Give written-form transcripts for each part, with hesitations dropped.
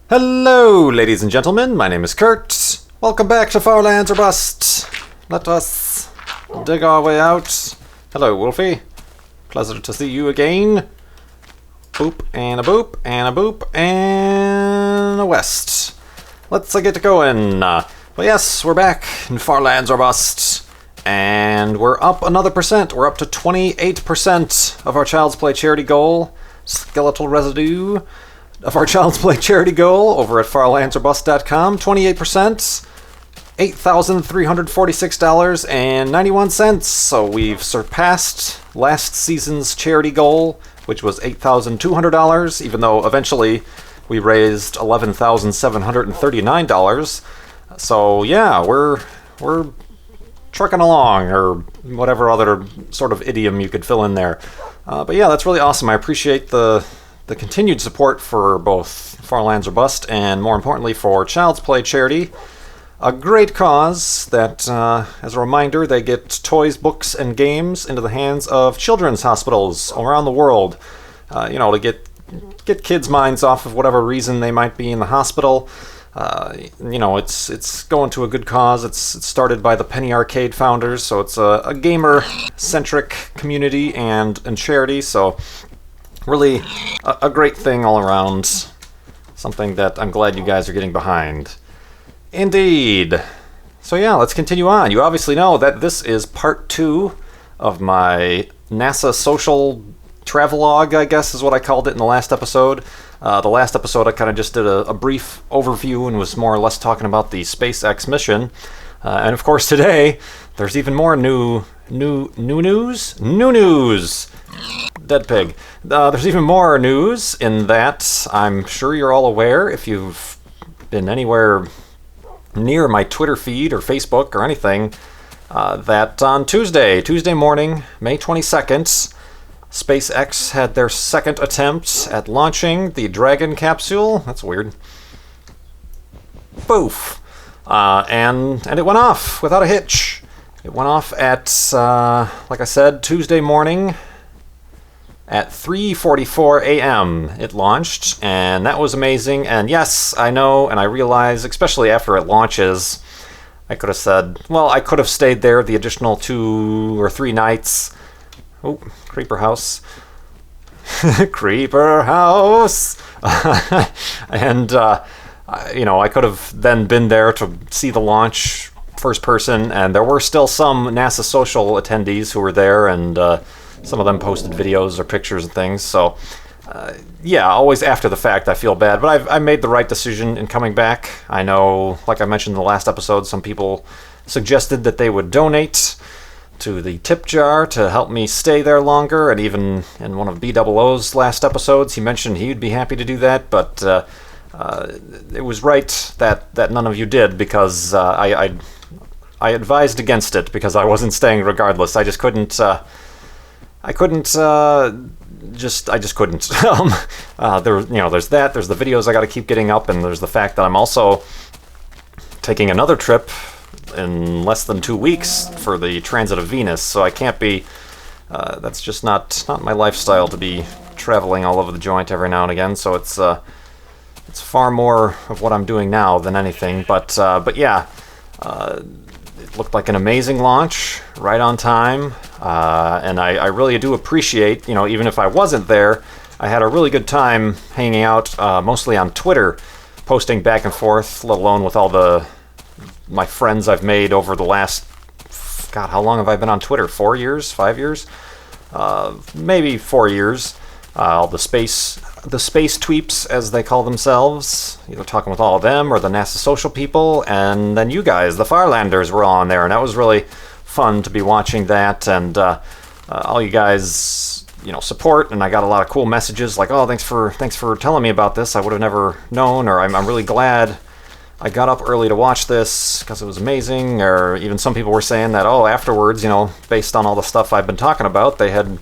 Hello, ladies and gentlemen. My name is Kurt. Welcome back to Far Lands or Bust. Let us dig our way out. Hello, Wolfie. Pleasure to see you again. Boop, and a boop, and a boop, and a west. Let's get going. Well, yes, we're back in Far Lands or Bust. And we're up another percent. We're up to 28% of our Child's Play charity goal. Skeletal residue of our Child's Play charity goal over at farlandsorbust.com. 28%, $8,346.91. So we've surpassed last season's charity goal, which was $8,200, even though eventually we raised $11,739. So yeah, we're trucking along, or whatever other sort of idiom you could fill in there. But yeah, that's really awesome. I appreciate the continued support for both Far Lands or Bust and, more importantly, for Child's Play charity. A great cause that, as a reminder, they get toys, books, and games into the hands of children's hospitals around the world. To get kids' minds off of whatever reason they might be in the hospital. It's going to a good cause. It's started by the Penny Arcade founders, so it's a gamer-centric community and charity, so really a great thing all around. Something that I'm glad you guys are getting behind. Indeed. So yeah, let's continue on. You obviously know that this is part 2 of my NASASocial Travelogue, I guess is what I called it in the last episode. The last episode I kind of just did a brief overview and was more or less talking about the SpaceX mission. And of course today, there's even more new news? New news! Dead pig. There's even more news in that I'm sure you're all aware, if you've been anywhere near my Twitter feed or Facebook or anything, that on Tuesday morning, May 22nd, SpaceX had their second attempt at launching the Dragon capsule. That's weird. Boof. And it went off without a hitch. It went off at, like I said, Tuesday morning at 3:44 a.m. it launched, and that was amazing. And yes, I know, and I realize, especially after it launches, I could have said, well, I could have stayed there the additional 2 or 3 nights. Oh, Creeper House. Creeper House! And, I could have then been there to see the launch first person, and there were still some NASASocial attendees who were there, and some of them posted videos or pictures and things. So, yeah, always after the fact I feel bad, but I made the right decision in coming back. I know, like I mentioned in the last episode, some people suggested that they would donate to the tip jar to help me stay there longer, and even in one of B00's last episodes, he mentioned he'd be happy to do that, but it was right that none of you did, because I advised against it, because I wasn't staying regardless. I just couldn't. I just couldn't. There's that. There's the videos I got to keep getting up, and there's the fact that I'm also taking another trip in less than 2 weeks for the transit of Venus, so I can't be. That's just not my lifestyle to be traveling all over the joint every now and again. So it's far more of what I'm doing now than anything. But yeah. It looked like an amazing launch, right on time, and I really do appreciate, even if I wasn't there, I had a really good time hanging out, mostly on Twitter, posting back and forth, let alone with all my friends I've made over the last, God, how long have I been on Twitter? 4 years? 5 years? Maybe 4 years. All the space tweeps, as they call themselves, either talking with all of them or the NASASocial people, and then you guys, the Farlanders, were all on there, and that was really fun to be watching that, and all you guys, support, and I got a lot of cool messages like, oh, thanks for telling me about this, I would have never known, or I'm really glad I got up early to watch this because it was amazing, or even some people were saying that, oh, afterwards, based on all the stuff I've been talking about, they had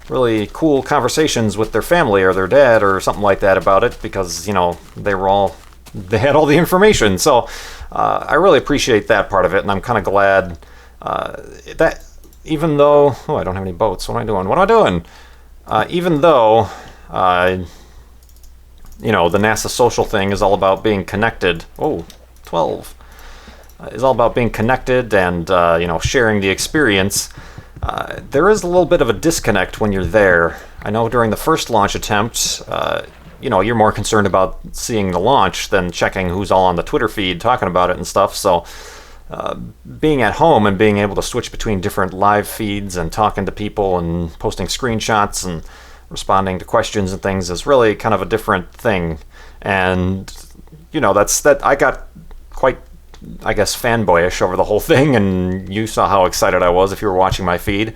really cool conversations with their family or their dad or something like that about it, because they had all the information. So I really appreciate that part of it, and I'm kind of glad that even though I don't have any boats, what am I doing? Even though you know, the NASASocial thing is all about being connected. Oh, 12. Is all about being connected and, you know, sharing the experience. There is a little bit of a disconnect when you're there. I know during the first launch attempt, you know, you're more concerned about seeing the launch than checking who's all on the Twitter feed talking about it and stuff. So being at home and being able to switch between different live feeds and talking to people and posting screenshots and responding to questions and things is really kind of a different thing. And, you know, I got quite, I guess, fanboyish over the whole thing, and you saw how excited I was if you were watching my feed.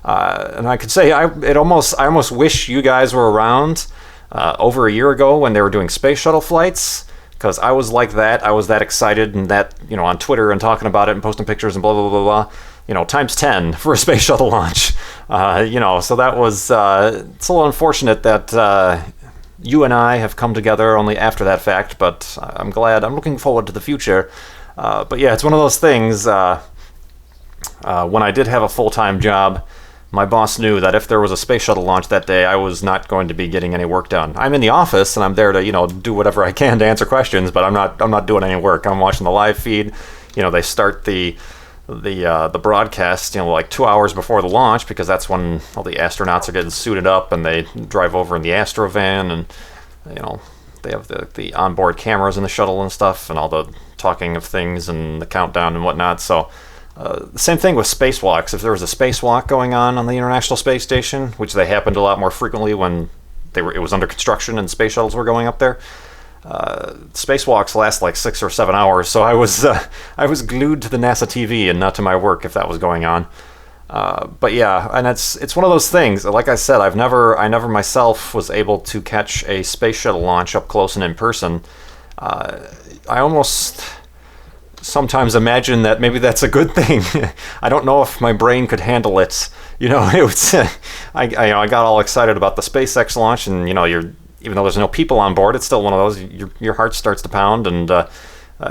And I could say I almost wish you guys were around over a year ago when they were doing space shuttle flights, because I was like that. I was that excited and that, you know, on Twitter and talking about it and posting pictures and blah, blah, blah, blah, you know, times 10 for a space shuttle launch. You know, so that was, it's a little unfortunate that you and I have come together only after that fact, but I'm glad. I'm looking forward to the future. But yeah, it's one of those things, when I did have a full-time job, my boss knew that if there was a space shuttle launch that day, I was not going to be getting any work done. I'm in the office and I'm there to, you know, do whatever I can to answer questions, but I'm not doing any work. I'm watching the live feed. You know, they start the broadcast, you know, like 2 hours before the launch, because that's when all the astronauts are getting suited up and they drive over in the Astrovan, and, you know, they have the onboard cameras in the shuttle and stuff, and all the talking of things and the countdown and whatnot. So the same thing with spacewalks. If there was a spacewalk going on the International Space Station, which they happened a lot more frequently when it was under construction and space shuttles were going up there, spacewalks last like 6 or 7 hours. So I was glued to the NASA TV and not to my work if that was going on. But yeah, and it's one of those things. Like I said, I never myself was able to catch a space shuttle launch up close and in person. I almost sometimes imagine that maybe that's a good thing. I don't know if my brain could handle it. You know, it was, I got all excited about the SpaceX launch, and, you know, even though there's no people on board, it's still one of those, your heart starts to pound, and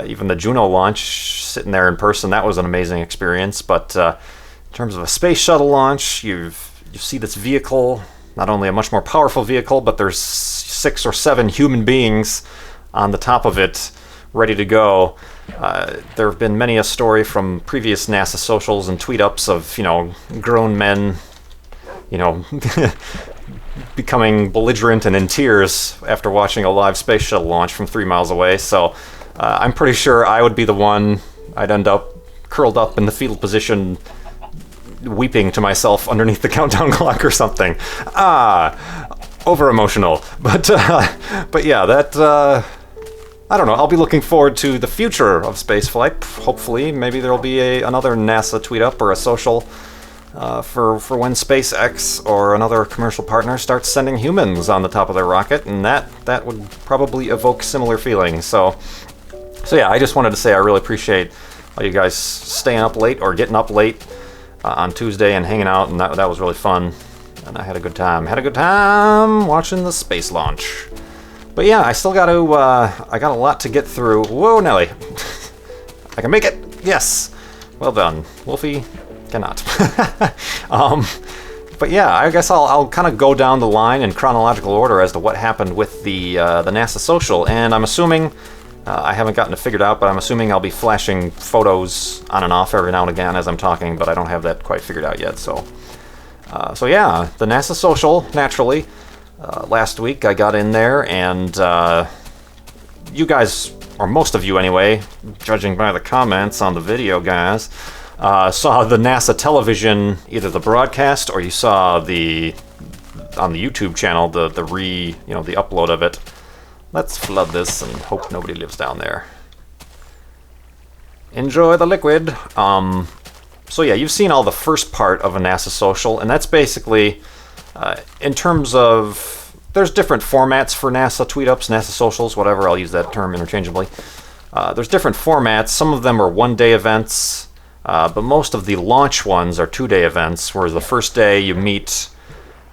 even the Juno launch, sitting there in person, that was an amazing experience. But in terms of a space shuttle launch, you see this vehicle, not only a much more powerful vehicle, but there's 6 or 7 human beings on the top of it, ready to go. There have been many a story from previous NASASocials and tweet-ups of, you know, grown men, you know, becoming belligerent and in tears after watching a live space shuttle launch from 3 miles away. So I'm pretty sure I would be the one. I'd end up curled up in the fetal position, weeping to myself underneath the countdown clock or something. Over emotional. But yeah, that I don't know. I'll be looking forward to the future of spaceflight. Hopefully, maybe there'll be another NASA tweet up or a social for when SpaceX or another commercial partner starts sending humans on the top of their rocket, and that would probably evoke similar feelings. So yeah, I just wanted to say I really appreciate all you guys staying up late or getting up late on Tuesday and hanging out, and that was really fun. And I had a good time. Had a good time watching the space launch. But yeah, I still got to, I got a lot to get through. Whoa, Nelly. I can make it. Yes. Well done. Wolfie cannot. But yeah, I guess I'll kind of go down the line in chronological order as to what happened with the NASASocial. And I'm assuming, I haven't gotten it figured out, but I'm assuming I'll be flashing photos on and off every now and again as I'm talking, but I don't have that quite figured out yet. So yeah, the NASASocial, naturally. Last week I got in there, and you guys, or most of you anyway, judging by the comments on the video, guys, saw the NASA television, either the broadcast or you saw on the YouTube channel the upload of it. Let's flood this and hope nobody lives down there. Enjoy the liquid. So yeah, you've seen all the first part of a NASASocial, and that's basically, in terms of, there's different formats for NASA tweet-ups, NASASocials, whatever, I'll use that term interchangeably. There's different formats. Some of them are one-day events, but most of the launch ones are 2-day events, where the first day you meet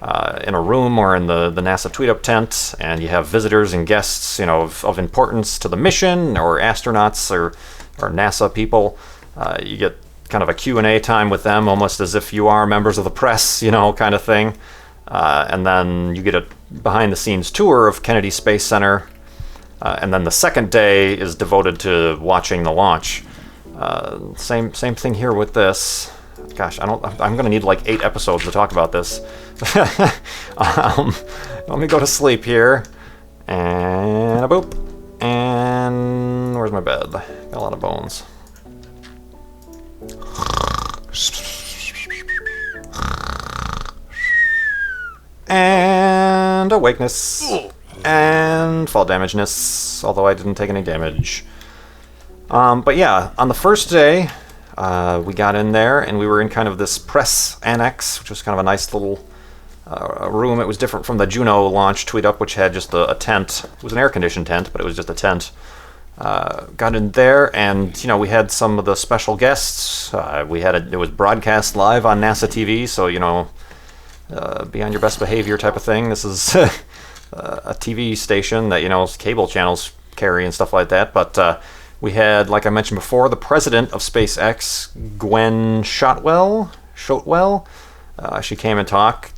in a room or in the NASA tweet-up tent, and you have visitors and guests, you know, of importance to the mission, or astronauts or NASA people. You get kind of a Q&A time with them, almost as if you are members of the press, you know, kind of thing. And then you get behind-the-scenes tour of Kennedy Space Center, and then the second day is devoted to watching the launch. Same thing here with this. Gosh, I'm gonna need like 8 episodes to talk about this. Let me go to sleep here, and a boop, and where's my bed? Got a lot of bones. And awakeness. And fall damageness, although I didn't take any damage. But yeah, on the first day, we got in there and we were in kind of this press annex, which was kind of a nice little room. It was different from the Juno launch tweet up, which had just a tent. It was an air-conditioned tent, but it was just a tent. Got in there, and you know, we had some of the special guests. It was broadcast live on NASA TV, so you know, be on your best behavior type of thing. This is a TV station that, you know, cable channels carry and stuff like that. But we had, like I mentioned before, the president of SpaceX, Gwen Shotwell. She came and talked.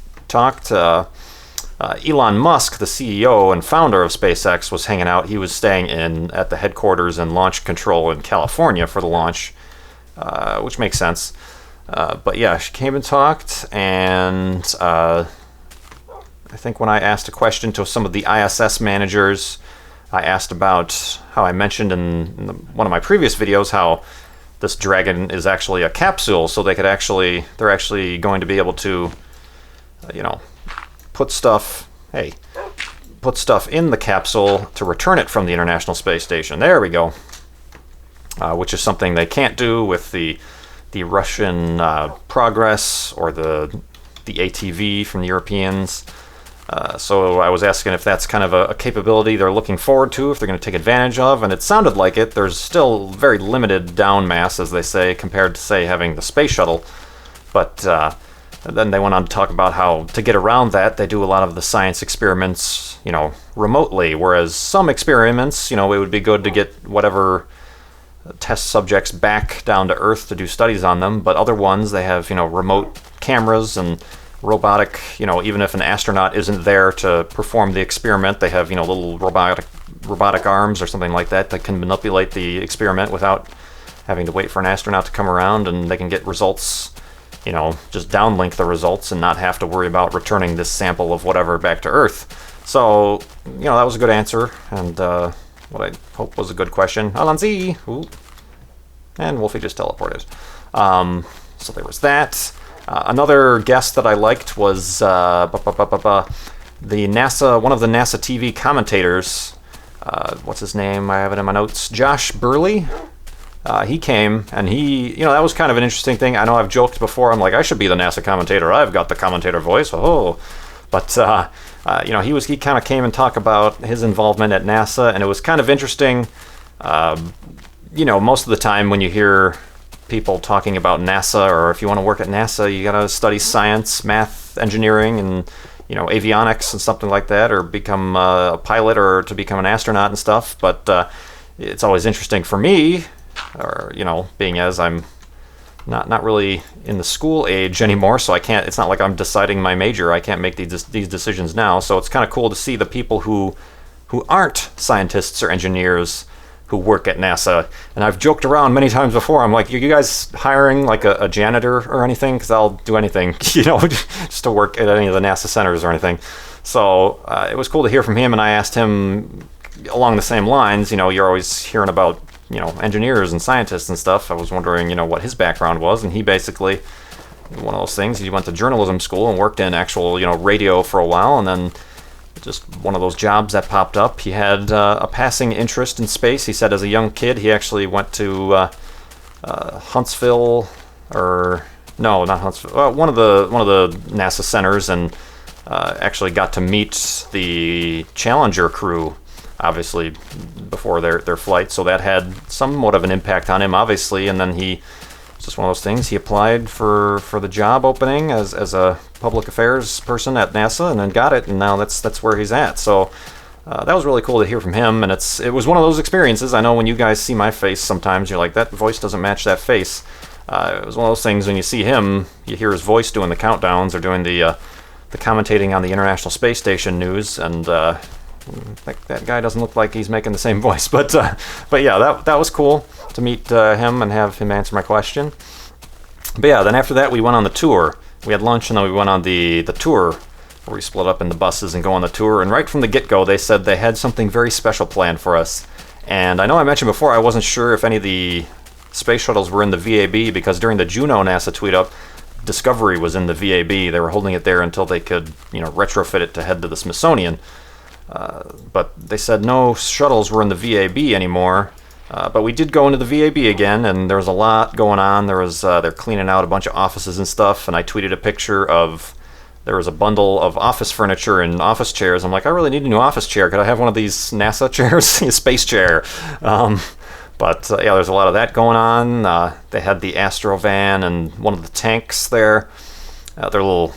Elon Musk, the CEO and founder of SpaceX, was hanging out. He was staying at the headquarters and launch control in California for the launch, which makes sense. But yeah, she came and talked, and I think when I asked a question to some of the ISS managers, I asked about how I mentioned in one of my previous videos how this Dragon is actually a capsule, so they're actually going to be able to, you know, put stuff in the capsule to return it from the International Space Station. There we go. Which is something they can't do with the Russian Progress or the ATV from the Europeans. So I was asking if that's kind of a capability they're looking forward to, if they're going to take advantage of, and it sounded like it. There's still very limited down mass, as they say, compared to, say, having the space shuttle. But then they went on to talk about how, to get around that, they do a lot of the science experiments, you know, remotely, whereas some experiments, you know, it would be good to get whatever test subjects back down to Earth to do studies on them, but other ones, they have, you know, remote cameras and robotic, you know, even if an astronaut isn't there to perform the experiment, they have, you know, little robotic arms or something like that that can manipulate the experiment without having to wait for an astronaut to come around, and they can get results, you know, just downlink the results and not have to worry about returning this sample of whatever back to Earth. So, you know, that was a good answer, and what I hope was a good question. Alanzi! Ooh. And Wolfie just teleported. So there was that. Another guest that I liked was the NASA, one of the NASA TV commentators. What's his name? I have it in my notes. Josh Burley. He came, and you know, that was kind of an interesting thing. I know I've joked before. I'm like, I should be the NASA commentator. I've got the commentator voice. Oh, but you know, he kind of came and talked about his involvement at NASA, and it was kind of interesting. You know, most of the time when you hear people talking about NASA, or if you want to work at NASA, you got to study science, math, engineering, and, you know, avionics and something like that, or become a pilot or to become an astronaut and stuff. But it's always interesting for me, or, you know, being as I'm not really in the school age anymore, so I can't, it's not like I'm deciding my major. I can't make these decisions now. So it's kind of cool to see the people who aren't scientists or engineers who work at NASA. And I've joked around many times before. I'm like, you guys hiring like a janitor or anything? Because I'll do anything, you know, just to work at any of the NASA centers or anything. So it was cool to hear from him, and I asked him along the same lines. You know, you're always hearing about, you know, engineers and scientists and stuff. I was wondering, you know, what his background was, and he basically, one of those things, he went to journalism school and worked in actual, you know, radio for a while, and then just one of those jobs that popped up. He had a passing interest in space. He said as a young kid he actually went to Huntsville, or no, not Huntsville, one of the NASA centers, and actually got to meet the Challenger crew, obviously, before their flight. So that had somewhat of an impact on him, obviously. And then it's just one of those things. He applied for the job opening as a public affairs person at NASA, and then got it, and now that's where he's at. So that was really cool to hear from him, and it was one of those experiences. I know when you guys see my face sometimes, you're like, that voice doesn't match that face. It was one of those things when you see him, you hear his voice doing the countdowns or doing the the commentating on the International Space Station news, and that guy doesn't look like he's making the same voice. But yeah, that was cool to meet him and have him answer my question. But yeah, then after that we went on the tour. We had lunch and then we went on the tour, where we split up into buses and go on the tour. And right from the get-go, they said they had something very special planned for us. And I know I mentioned before I wasn't sure if any of the space shuttles were in the VAB, because during the Juno NASA tweet-up, Discovery was in the VAB. They were holding it there until they could, retrofit it to head to the Smithsonian. But they said no shuttles were in the VAB anymore. But we did go into the VAB again, and there was a lot going on. They're cleaning out a bunch of offices and stuff, and I tweeted a picture of, there was a bundle of office furniture and office chairs. I'm like, I really need a new office chair. Could I have one of these NASA chairs? A space chair. But yeah, there's a lot of that going on. They had the Astro van and one of the tanks there. They're little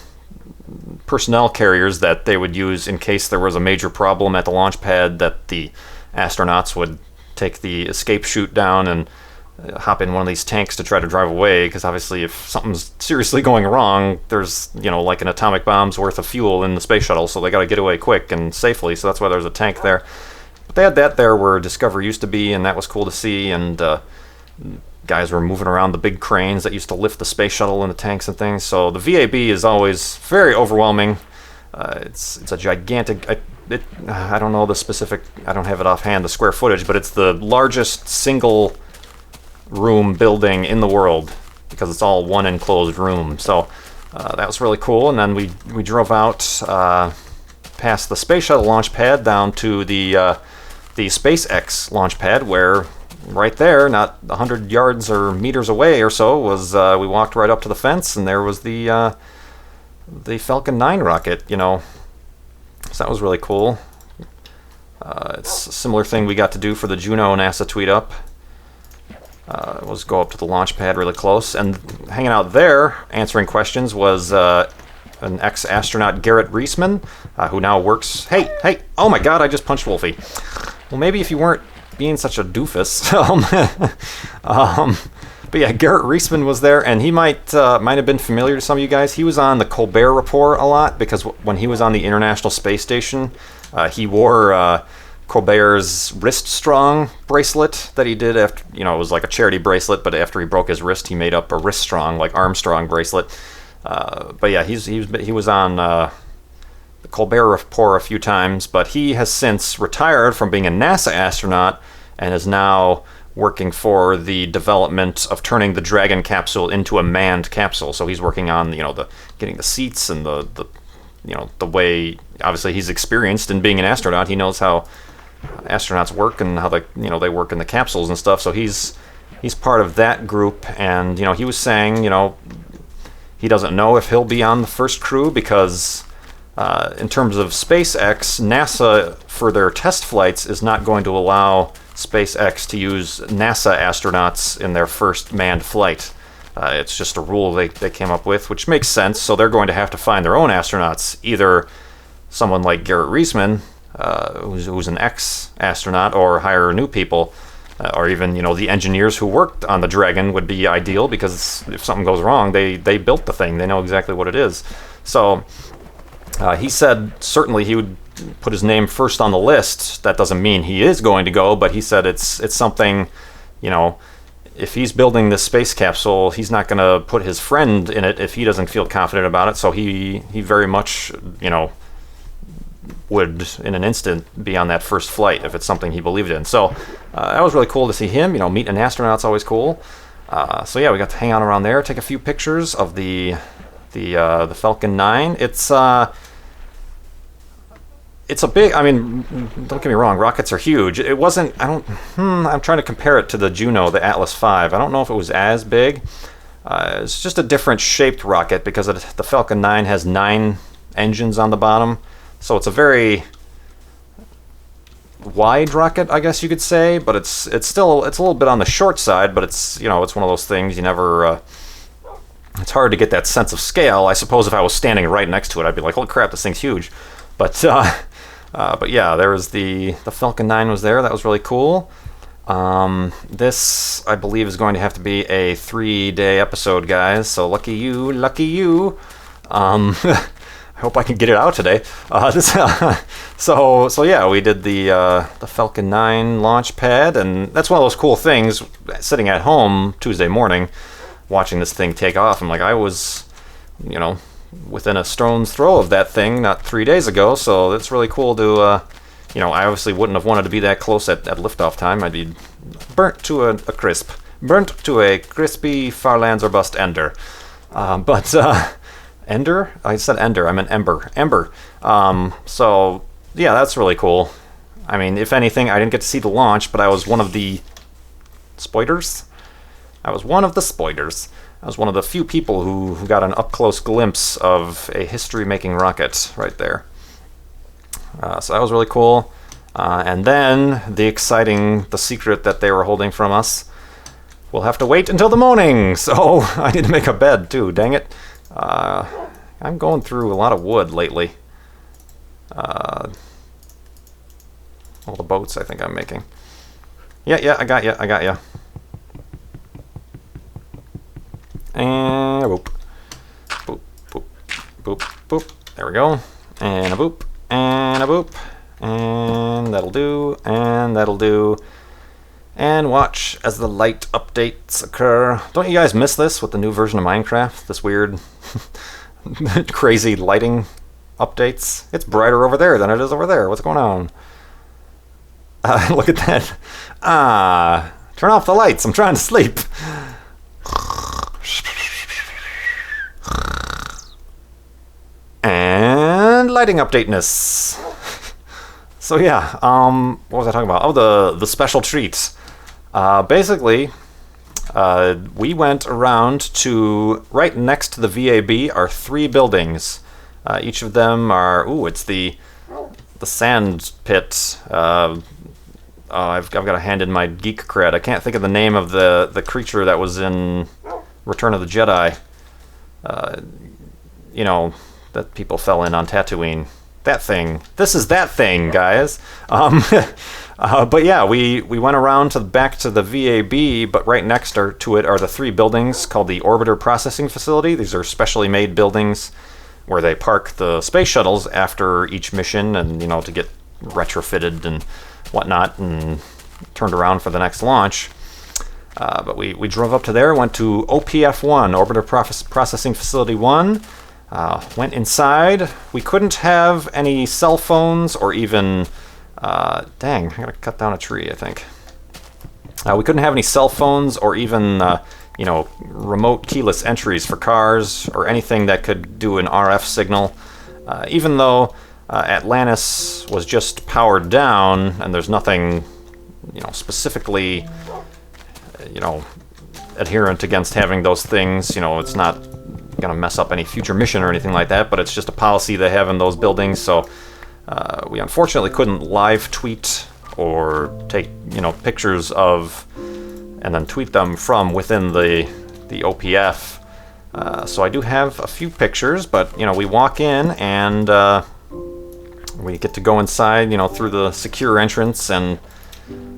personnel carriers that they would use in case there was a major problem at the launch pad, that the astronauts would take the escape chute down and hop in one of these tanks to try to drive away, because obviously if something's seriously going wrong, there's, like an atomic bomb's worth of fuel in the space shuttle, so they got to get away quick and safely, so that's why there's a tank there. But they had that there where Discovery used to be, and that was cool to see, and guys were moving around the big cranes that used to lift the space shuttle in the tanks and things. So the VAB is always very overwhelming. It's a gigantic, I don't know the specific, I don't have it offhand, the square footage, but it's the largest single room building in the world, because it's all one enclosed room. So that was really cool. And then we drove out past the Space Shuttle launch pad down to the SpaceX launch pad, where right there, not 100 yards or meters away or so, was we walked right up to the fence, and there was the Falcon 9 rocket, So that was really cool. It's a similar thing we got to do for the Juno NASA tweet-up. Was go up to the launch pad really close, and hanging out there answering questions was an ex-astronaut, Garrett Reisman, who now works... Hey! Oh my god, I just punched Wolfie. Well, maybe if you weren't being such a doofus. But yeah, Garrett Reisman was there, and he might have been familiar to some of you guys. He was on the Colbert Report a lot, because when he was on the International Space Station, he wore Colbert's wrist strong bracelet that he did after, it was like a charity bracelet, but after he broke his wrist, he made up a wrist strong, like Armstrong bracelet. But yeah, he was on the Colbert Report a few times, but he has since retired from being a NASA astronaut and is now working for the development of turning the Dragon capsule into a manned capsule. So he's working on, the getting the seats and the way, obviously he's experienced in being an astronaut. He knows how astronauts work and how they work in the capsules and stuff. So he's part of that group, and he was saying, he doesn't know if he'll be on the first crew, because in terms of SpaceX, NASA for their test flights is not going to allow SpaceX to use NASA astronauts in their first manned flight. It's just a rule they came up with, which makes sense. So they're going to have to find their own astronauts, either someone like Garrett Reisman, who's an ex-astronaut, or hire new people, or even the engineers who worked on the Dragon would be ideal, because if something goes wrong, they built the thing, they know exactly what it is. So he said certainly he would put his name first on the list. That doesn't mean he is going to go, but he said it's something, if he's building this space capsule, he's not going to put his friend in it if he doesn't feel confident about it. So he very much, would in an instant be on that first flight if it's something he believed in. So that was really cool to see him. Meeting an astronaut's always cool. So yeah, we got to hang out around there, take a few pictures of the Falcon 9. It's a big, don't get me wrong, rockets are huge. It wasn't, I'm trying to compare it to the Juno, the Atlas V. I don't know if it was as big. It's just a different shaped rocket, because the Falcon 9 has 9 engines on the bottom. So it's a very wide rocket, I guess you could say, but it's a little bit on the short side, but it's, it's one of those things you never, it's hard to get that sense of scale. I suppose if I was standing right next to it, I'd be like, holy crap, this thing's huge. But yeah, there was the Falcon 9 was there. That was really cool. This, I believe, is going to have to be a 3-day episode, guys. So lucky you. I hope I can get it out today. So yeah, we did the Falcon 9 launch pad, and that's one of those cool things. Sitting at home Tuesday morning, watching this thing take off, I'm like, I was, within a stone's throw of that thing not 3 days ago. So it's really cool to, I obviously wouldn't have wanted to be that close at liftoff time. I'd be burnt to a crisp, burnt to a crispy Farlands or bust ender. But Ender? I said Ender. I meant Ember. Ember. So, yeah, that's really cool. I mean, if anything, I didn't get to see the launch, but I was one of the spoilers. I was one of the few people who got an up-close glimpse of a history-making rocket right there. So that was really cool. And then the secret that they were holding from us. We'll have to wait until the morning, so I need to make a bed too, dang it. I'm going through a lot of wood lately. All the boats I think I'm making. Yeah, I got ya. And a boop. Boop, boop, boop, boop. There we go. And a boop, and a boop. And that'll do, and that'll do. And watch as the light updates occur. Don't you guys miss this with the new version of Minecraft? This weird, crazy lighting updates? It's brighter over there than it is over there. What's going on? Look at that. Turn off the lights. I'm trying to sleep. And lighting updateness. So yeah, what was I talking about? Oh, the special treats. Basically, we went around to, right next to the VAB are 3 buildings. Each of them are, it's the sand pit. I've got a hand in my geek cred. I can't think of the name of the creature that was in Return of the Jedi. That people fell in on Tatooine. That thing. This is that thing, guys. But yeah, we went around back to the VAB, but right next to it are the 3 buildings called the Orbiter Processing Facility. These are specially made buildings where they park the space shuttles after each mission and, to get retrofitted and whatnot and turned around for the next launch. But we drove up to there, went to OPF-1, Orbiter Processing Facility 1, went inside. We couldn't have any cell phones or even... dang, I gotta cut down a tree, I think. We couldn't have any cell phones or even, remote keyless entries for cars or anything that could do an RF signal. Even though Atlantis was just powered down and there's nothing, specifically, adherent against having those things. It's not gonna mess up any future mission or anything like that, but it's just a policy they have in those buildings, so we unfortunately couldn't live tweet or take pictures of and then tweet them from within the OPF. So I do have a few pictures, but we walk in and we get to go inside through the secure entrance and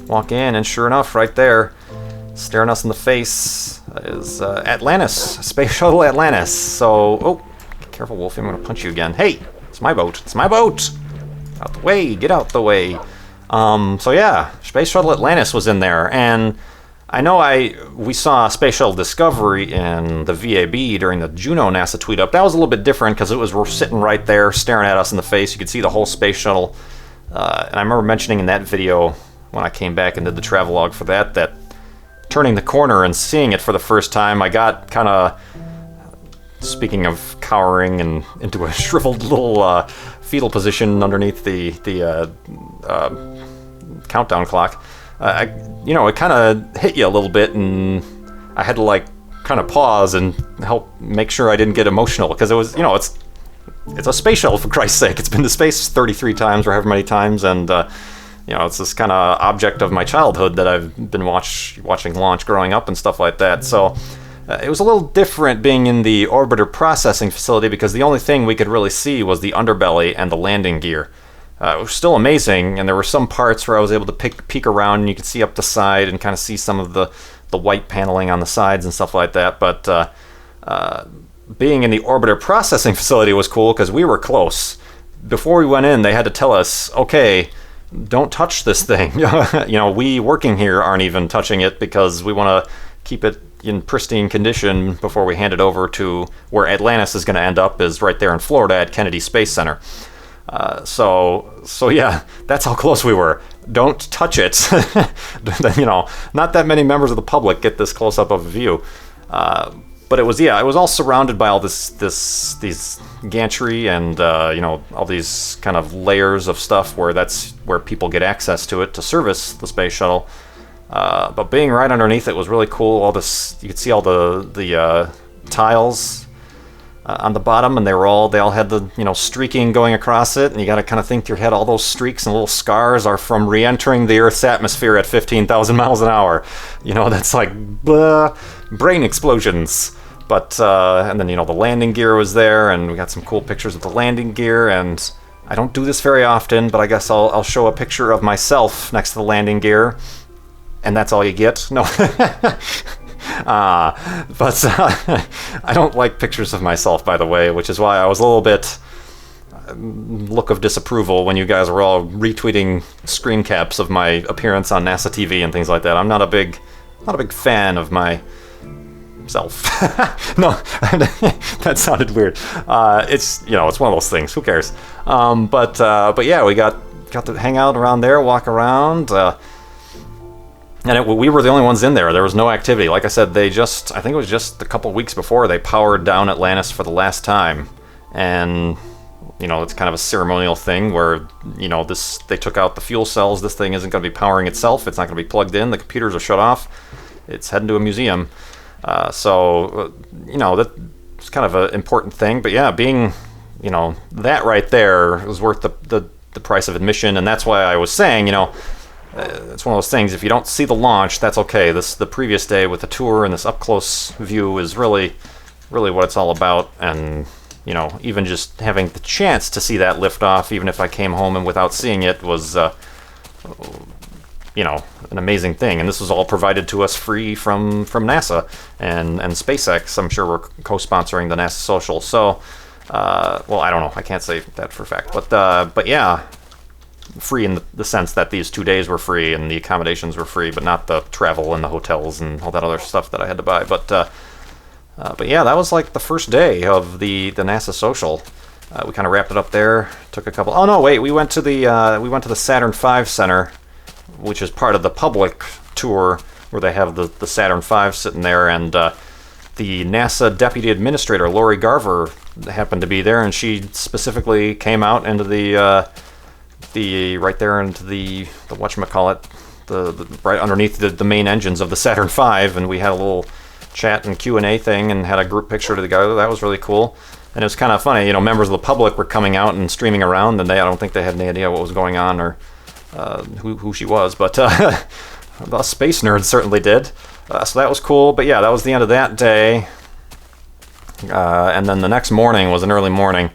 walk in, and sure enough, right there staring us in the face is Atlantis, Space Shuttle Atlantis. So, careful, Wolfie, I'm gonna punch you again. Hey, it's my boat. It's my boat. Out the way, get out the way. So yeah, Space Shuttle Atlantis was in there, and I know we saw Space Shuttle Discovery in the VAB during the Juno NASA tweet up. That was a little bit different because we're sitting right there staring at us in the face. You could see the whole space shuttle. And I remember mentioning in that video when I came back and did the travelogue for that turning the corner and seeing it for the first time, I got kind of, speaking of cowering and into a shriveled little fetal position underneath the countdown clock. It kind of hit you a little bit, and I had to kind of pause and help make sure I didn't get emotional, because it was, it's a space shuttle, for Christ's sake. It's been to space 33 times or however many times, and it's this kind of object of my childhood that I've been watching launch growing up and stuff like that. So it was a little different being in the orbiter processing facility, because the only thing we could really see was the underbelly and the landing gear. It was still amazing, and there were some parts where I was able to peek around, and you could see up the side and kind of see some of the white paneling on the sides and stuff like that. But being in the orbiter processing facility was cool because we were close. Before we went in, they had to tell us, okay, don't touch this thing. We working here aren't even touching it because we want to keep it in pristine condition before we hand it over to where Atlantis is going to end up, is right there in Florida at Kennedy Space Center. So yeah, that's how close we were. Don't touch it. Not that many members of the public get this close up of a view. But it was all surrounded by all these gantry and all these kind of layers of stuff where that's where people get access to it to service the space shuttle. But being right underneath it was really cool. All this, you could see all the tiles on the bottom, and they all had the streaking going across it, and you got to kind of think in your head all those streaks and little scars are from re-entering the Earth's atmosphere at 15,000 miles an hour. That's like blah, brain explosions. But and then the landing gear was there, and we got some cool pictures of the landing gear. And I don't do this very often, but I guess I'll show a picture of myself next to the landing gear, and that's all you get. No. But I don't like pictures of myself, by the way, which is why I was a little bit look of disapproval when you guys were all retweeting screen caps of my appearance on NASA TV and things like that. I'm not a big fan of myself. No, that sounded weird. It's it's one of those things. Who cares? But yeah, we got to hang out around there, walk around. And we were the only ones in there. There was no activity. Like I said, I think it was just a couple weeks before they powered down Atlantis for the last time. And, it's kind of a ceremonial thing where, they took out the fuel cells. This thing isn't going to be powering itself. It's not going to be plugged in. The computers are shut off. It's heading to a museum. So that's kind of an important thing. But yeah, being, that right there was worth the price of admission. And that's why I was saying, it's one of those things, if you don't see the launch, that's okay. The previous day with the tour and this up-close view is really, really what it's all about. And, even just having the chance to see that lift off, even if I came home and without seeing it, was, an amazing thing. And this was all provided to us free from NASA and SpaceX. I'm sure we're co-sponsoring the NASASocial. So, well, I don't know. I can't say that for a fact. But yeah, free in the sense that these 2 days were free and the accommodations were free, but not the travel and the hotels and all that other stuff that I had to buy. But yeah, that was like the first day of the NASASocial. We kind of wrapped it up there. Took a couple. Oh no, wait, we went to the Saturn V Center, which is part of the public tour where they have the Saturn V sitting there, and the NASA Deputy Administrator Lori Garver happened to be there, and she specifically came out into the right there into the whatchamacallit, the right underneath the main engines of the Saturn V, and we had a little chat and Q&A thing and had a group picture together. That was really cool. And it was kind of funny, members of the public were coming out and streaming around, and I don't think they had any idea what was going on or who she was, but the space nerds certainly did. So that was cool. But yeah, that was the end of that day. And then the next morning was an early morning.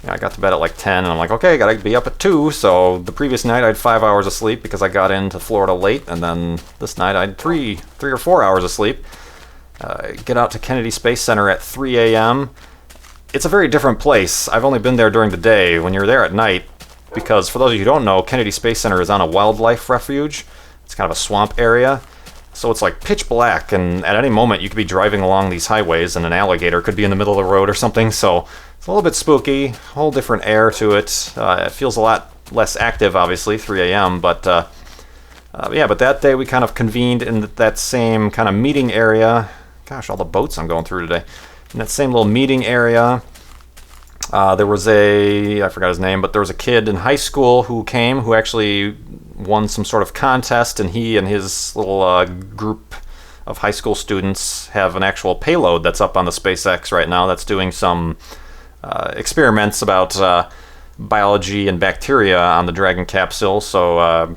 I got to bed at like 10, and I'm like, okay, gotta be up at 2. So the previous night I had 5 hours of sleep because I got into Florida late, and then this night I had 3 or 4 hours of sleep. Get out to Kennedy Space Center at 3 a.m. It's a very different place. I've only been there during the day. When you're there at night, because for those of you who don't know, Kennedy Space Center is on a wildlife refuge. It's kind of a swamp area. So it's like pitch black, and at any moment you could be driving along these highways and an alligator could be in the middle of the road or something. So it's a little bit spooky, whole different air to it. It feels a lot less active, obviously, 3 a.m. But yeah, but that day we kind of convened in that same kind of meeting area. Gosh, all the boats I'm going through today. In that same little meeting area, there was I forgot his name, but there was a kid in high school who came, who actually won some sort of contest, and he and his little group of high school students have an actual payload that's up on the SpaceX right now that's doing some experiments about biology and bacteria on the Dragon capsule. So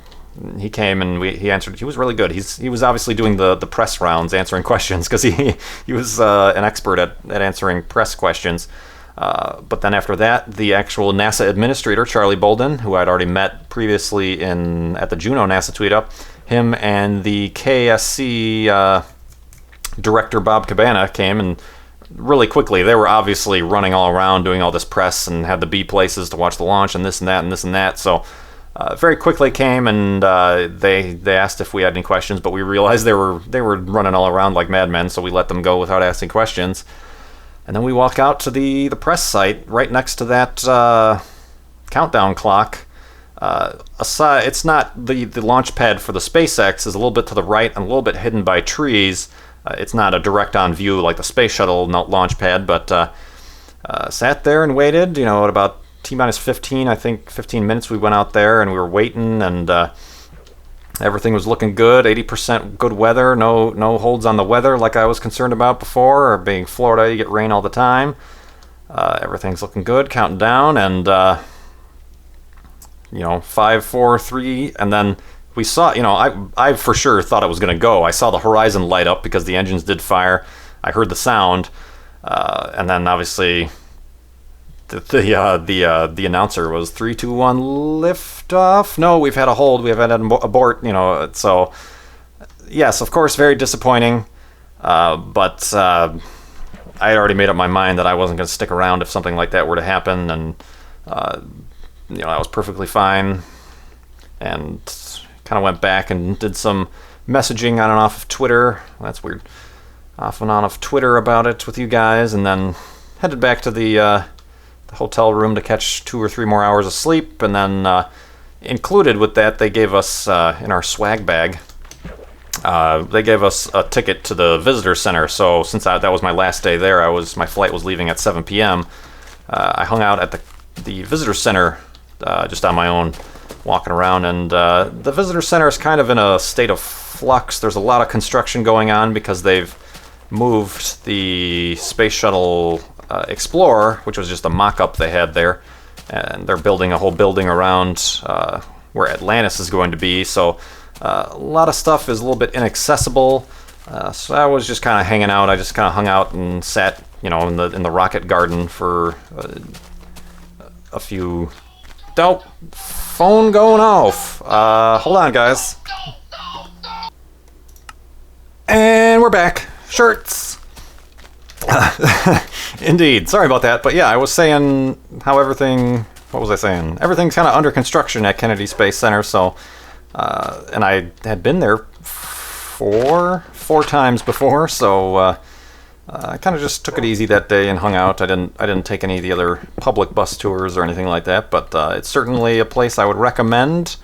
he came and he answered. He was really good. He was obviously doing the press rounds, answering questions, because he was an expert at answering press questions. But then after that, the actual NASA administrator, Charlie Bolden, who I'd already met previously at the Juno NASA Tweet Up, him and the KSC director, Bob Cabana, came and really quickly. They were obviously running all around doing all this press and had the B places to watch the launch and this and that and this and that. So very quickly came and they asked if we had any questions, but we realized they were running all around like madmen, so we let them go without asking questions. And then we walk out to the press site right next to that countdown clock. Aside, it's not the launch pad for the SpaceX is a little bit to the right and a little bit hidden by trees. It's not a direct on view like the Space Shuttle launch pad, but sat there and waited. You know, at about T-minus 15, I think 15 minutes, we went out there and we were waiting, and everything was looking good. 80% good weather, no holds on the weather like I was concerned about before. Or being Florida, you get rain all the time. Everything's looking good, counting down, and 5, 4, 3, and then we saw, I for sure thought it was going to go. I saw the horizon light up because the engines did fire. I heard the sound, and then obviously the announcer was 3, 2, 1, lift off. No, we've had a hold. We've had an abort. So yes, of course, very disappointing. But I had already made up my mind that I wasn't going to stick around if something like that were to happen, and I was perfectly fine, and kind of went back and did some messaging on and off of Twitter. That's weird. Off and on of Twitter about it with you guys, and then headed back to the hotel room to catch 2 or 3 more hours of sleep, and then included with that, they gave us in our swag bag. They gave us a ticket to the visitor center. So since that was my last day there, my flight was leaving at 7 p.m. I hung out at the visitor center just on my own, walking around, and the visitor center is kind of in a state of flux. There's a lot of construction going on because they've moved the Space Shuttle Explorer, which was just a mock-up they had there, and they're building a whole building around where Atlantis is going to be. So a lot of stuff is a little bit inaccessible. So I was just kind of hanging out. I just kind of hung out and sat, in the rocket garden for a few. Don't. Phone going off. Hold on, guys. And we're back. Shirts. Indeed. Sorry about that. But yeah, I was saying how what was I saying? Everything's kind of under construction at Kennedy Space Center. So, and I had been there four times before. So, I kind of just took it easy that day and hung out. I didn't take any of the other public bus tours or anything like that, but it's certainly a place I would recommend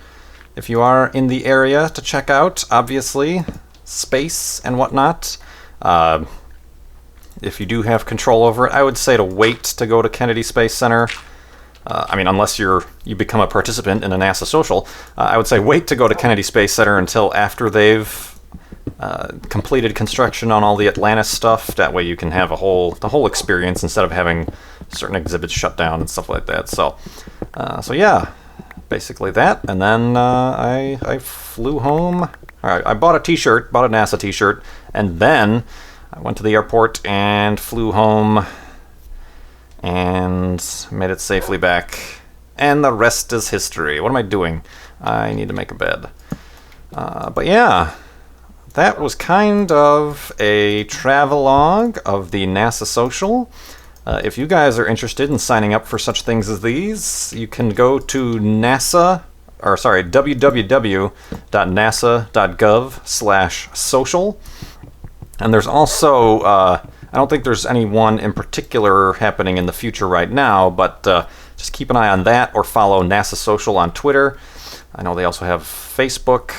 if you are in the area to check out, obviously, space and whatnot. If you do have control over it, I would say to wait to go to Kennedy Space Center. Unless you become a participant in a NASASocial, I would say wait to go to Kennedy Space Center until after they've completed construction on all the Atlantis stuff. That way you can have the whole experience instead of having certain exhibits shut down and stuff like that. So yeah, basically that. And then I flew home. All right, I bought a NASA t-shirt, and then I went to the airport and flew home and made it safely back. And the rest is history. What am I doing? I need to make a bed. But yeah, that was kind of a travelogue of the NASASocial. If you guys are interested in signing up for such things as these, you can go to www.nasa.gov/social. And there's also, I don't think there's any one in particular happening in the future right now, but just keep an eye on that, or follow NASASocial on Twitter. I know they also have Facebook.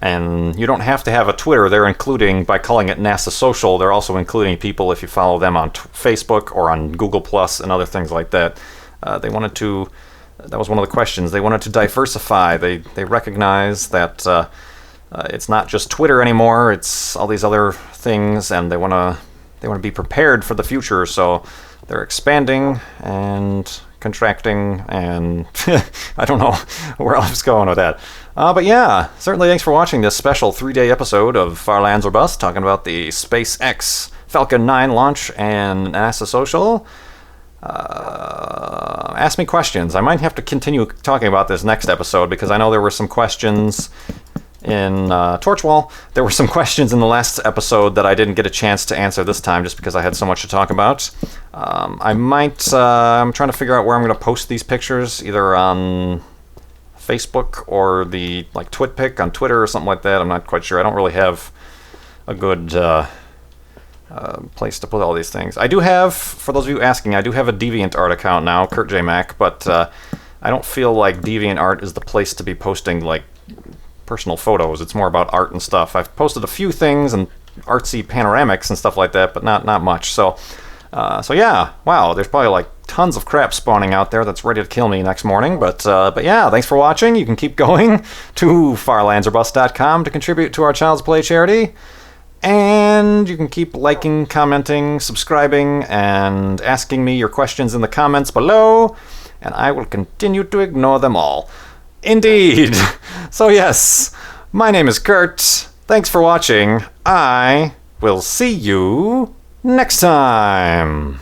And you don't have to have a Twitter. They're including, by calling it NASASocial, they're also including people if you follow them on Facebook or on Google Plus and other things like that. That was one of the questions. They wanted to diversify. They recognize that it's not just Twitter anymore. It's all these other things, and they want to be prepared for the future. So they're expanding and contracting, and I don't know where I was going with that. But yeah, certainly thanks for watching this special 3-day episode of Far Lands or Bust, talking about the SpaceX Falcon 9 launch and NASASocial. Ask me questions. I might have to continue talking about this next episode, because I know there were some questions in Torchwall. There were some questions in the last episode that I didn't get a chance to answer this time just because I had so much to talk about. I'm trying to figure out where I'm going to post these pictures, either on Facebook or the TwitPic on Twitter or something like that. I'm not quite sure. I don't really have a good place to put all these things. I do have, for those of you asking, I do have a DeviantArt account now, KurtJMac, but I don't feel like DeviantArt is the place to be posting personal photos. It's more about art and stuff. I've posted a few things and artsy panoramics and stuff like that, but not much. So yeah, wow, there's probably tons of crap spawning out there that's ready to kill me next morning. But yeah, thanks for watching. You can keep going to firelandserbust.com to contribute to our Child's Play charity. And you can keep liking, commenting, subscribing, and asking me your questions in the comments below, and I will continue to ignore them all. Indeed. So yes, my name is Kurt. Thanks for watching. I will see you next time.